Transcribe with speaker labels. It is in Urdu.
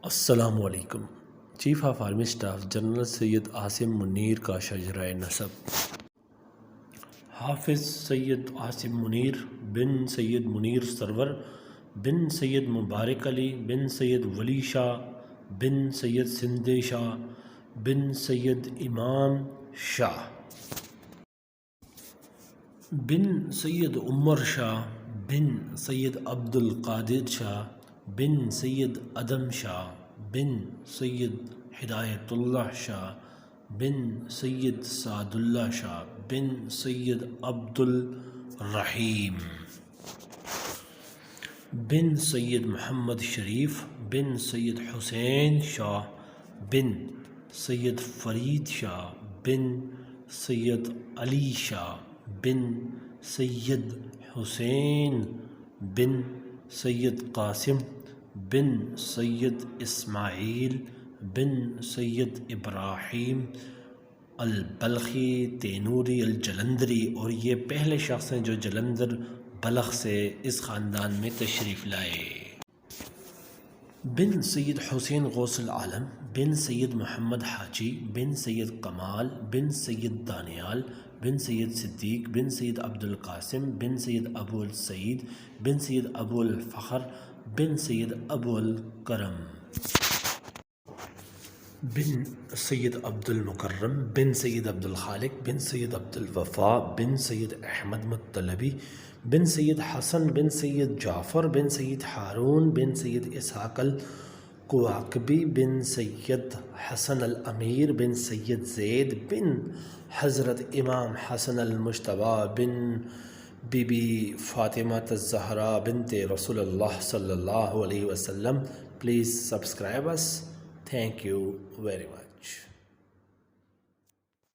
Speaker 1: السلام علیکم۔ Chief of army staff general Syed Asim Munir کا شجرہ نسب: حافظ سید عاصم منیر بن سید منیر سرور بن سید مبارک علی بن سید ولی شاہ بن سید سندھ شاہ بن سید امام شاہ بن سید عمر شاہ بن سید عبد القادر شاہ بن سید ادم شاہ بن سید ہدایت اللہ شاہ بن سید سعد اللہ شاہ بن سید عبد الرحیم بن سید محمد شریف بن سید حسین شاہ بن سید فرید شاہ بن سید علی شاہ بن سید حسین بن سید قاسم بن سید اسماعیل بن سید ابراہیم البلخی تیموری الجلندری، اور یہ پہلے شخص ہیں جو جلندر بلخ سے اس خاندان میں تشریف لائے۔ بن سید حسین غوث العالم بن سید محمد حاجی بن سید کمال بن سید دانیال بن سید صدیق بن سید عبد القاسم بن سید ابو السعید بن سید ابو الفخر بن سید ابو الکرم بن سید عبد المکرم بن سید عبد الخالق بن سید عبد الوفا بن سید احمد مطلبی بن سید حسن بن سید جعفر بن سید ہارون بن سید اسحاق القواقبی بن سید حسن الامیر بن سید زید بن حضرت امام حسن المجتبی بن بی بی فاطمہ الزہرا بنت رسول اللہ صلی اللہ علیہ وسلم۔ Please subscribe us. Thank you very much.